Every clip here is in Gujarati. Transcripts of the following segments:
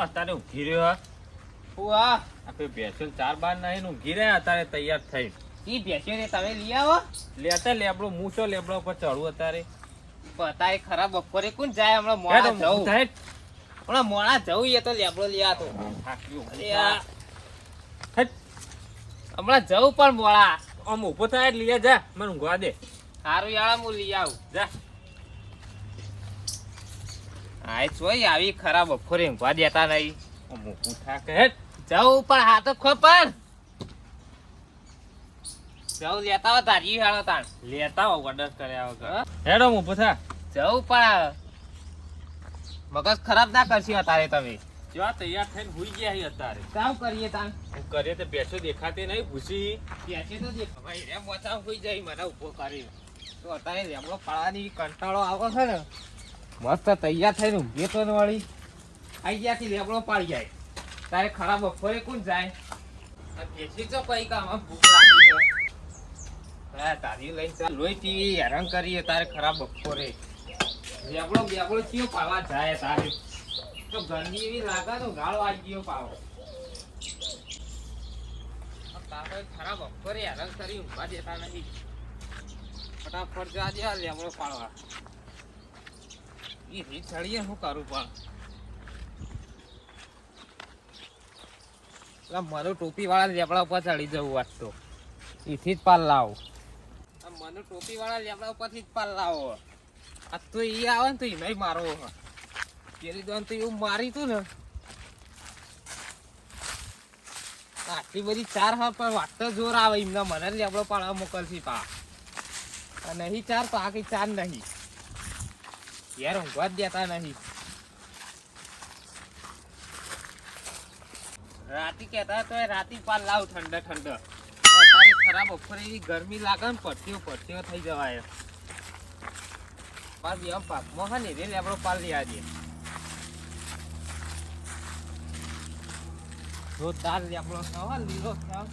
અત્યારે ઊંઘી રહ્યો હુઆ આપણે બેસો ચાર બાર નહીં ઊંઘી રહ્યા અત્યારે તૈયાર થઈ ઈ ભેંસ્યો ને તમે લઈ આવો લેતા લેબડો હું તો લેબડો પર ચડું અત્યારે બતાય ખરા બપોરે કોણ જાય હમણાં મોડા જવું હેડ. હમણાં મોડા જવું એ તો લેબડો લઈ આતો થાક્યો. અરે આ હેડ. હમણાં જવું પણ મોડા આમ ઊભો થાય એટલે લઈ જા મને ઊંઘવા દે સારું યાર હું લઈ આવું જા આય જોઈ આવી ખરા બપોરે ઊંઘવા દેતા નહીં આમ ઊભું થાક હેડ જવું પણ હા તો ખબર જવું લેતા હો તારી હાલો તાણ લેતા આવો ઓર્ડર કર્યા વગર હેડ આમ ઊભો થા જવું પણ મગજ ખરાબ ના કરશી અત્યારે તમે જો તૈયાર થઈને હુઈ ગયા છે અત્યારે કામ કરીએ તાણ હું કરીએ તો બેસો દેખાતી નહીં ભૂસી બેસે તો દેખ ભાઈ રે મોચા હોઈ જાય મને ઉભો કરી તો અત્યારે લેમડો પાડવાની કંટાળો આવે છે ને મસ્ત તૈયાર થઈને ઊંઘે તો ને વાળી આઈ ગયા લેમડો પાડી જાય તારે ખરા બપોરે કોણ જાય આ બેસી તો કઈ કામ ભૂખ લાગી છે હા તારી લઈ ચાલ લોહી પીવી હેરાન કરીએ તારે ખરા બપોરે લેમડો બેબડો કયો પાવા જાય તારે તો ગરમી એવી લાગે તો ગાળો આવી ગયો પાવો તારે ખરા બપોરે હેરાન કરી ઊંઘવા દેતા નહીં ફટાફટ જા દે લેમડો પાડવા ઈ રીત ચડીએ શું કરું પણ મને ટોપી વાળા લેબડા ઉપર ચડી જવું વાત તો એથી જ પાલ લાવો મને ટોપી વાળા લેબડા ઉપરથી જ પાલ લાવો આ તો ઈ આવે ને તો ઈ નહીં મારો પેલી દોન તો એવું મારી તું ને આટલી બધી ચાર હા પણ વાત જોર આવે એમના મને લેબડો પાડવા મોકલશી પા નહીં ચાર તો આ કઈ ચાર નહીં યાર ઊંઘવા જ દેતા નહીં રાતી કહેતા તો રાતી પાલ લાવ ઠંડા ઠંડા અત્યારે ખરાબ બપોરે એવી ગરમી લાગે ને પડતીઓ થઈ જવાય પાલ એમ પાકમાં હા ને રે લેબડો પાલ લઈ આવજે જોરદાર લેબડો થયો લીલો થયો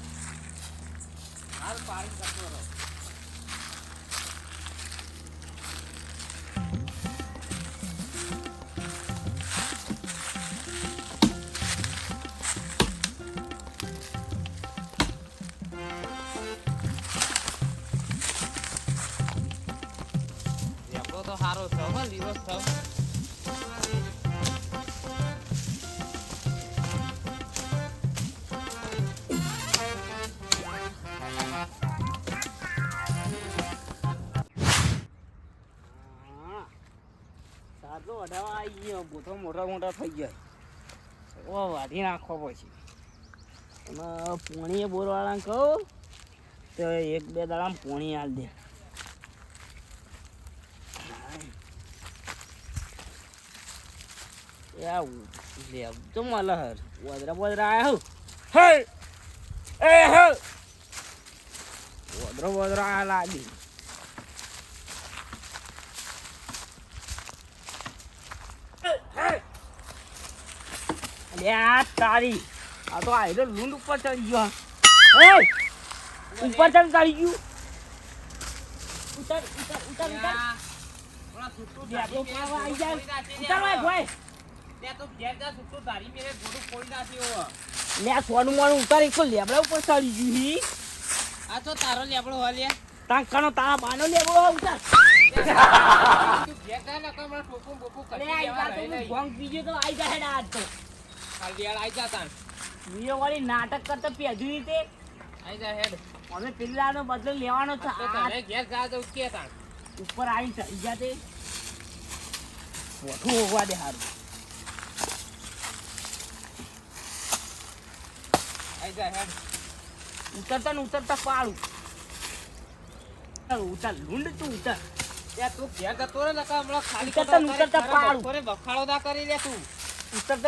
હાલ પાડી જતો રહો તો સારો છે હો લીલો છે સાદો અડાવા આવી ગયો બોથો મોટા થઈ ગયા ઓ વાઢી નાખો પછી એમાં પોણીએ બોરવાળાને કહું તો એક બે દાડામાં પોણી હાલ દે તો મલહર વદરા આયા હે એ હે વદરા આ લાગી અલ્યા તારી આ તો આયરો લૂંડ ઉપર ચડી ગયો એ ઉપર ચડ ચડી ગયું ઉતર થોડા છૂટું જાતો પાવા આવી જાય ઉતર ભાઈ ત્યાં તો ઘેર જા છૂટું તારી મેરે ગોડું ફોડી નાખ્યો લે સોનું મોનું ઉતારી તો લેબડા ઉપર ચડી ગયું આ તો તારો લેબડો હલે તાં કણો તારા બાનો લેબડો ઉતાર તું ઘેર જા ને કમરા ટોપું બોપું કરી લે આ તો ભોંગ પીજો તો આઈ જા હેડા આજ તો હાલ આઈ જા તાન વિડિયો વાળી નાટક કરતો પેજુ રીતે આઈ જા હેડ અમે પેલાનો બદલો લેવાનો છે તારે ઘેર જા તો કે તાન ઉપર આવી ચડી જા તે મોઠું હોવા દે હારું આઈ જા હેડ ઉતરતા પાડું ઉતર લૂંડ તું ઉતર યા તું ઘેર જતો રે નકા હમણાં ખાલી ઉતરતા પાડું થોરે બખાડો ના કરી લે તું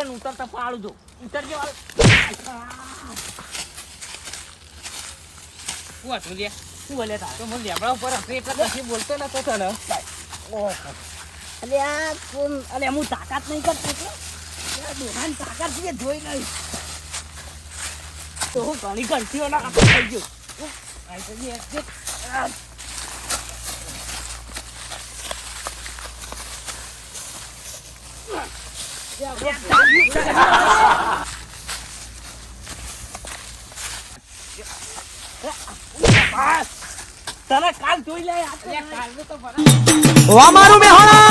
ઉતરતા પાડું જો ઉતરજો હું હતું લે શું બોલે તાર તો મને લેબડા ઉપર હશે એટલે પછી બોલતો નતો તને ઓહો અલે આ કોણ અલે હું તાકાત નહીં કરતો એટલે દોહાન તાકાત છે જોઈ નહીં તો હું ઘણી ઘંટીઓ ના કાપી થઈ ગયો આઈ તો એક્ઝેટ તને કાલ જોઈ લે કાલનું તો ભરા અમારું મેહોણા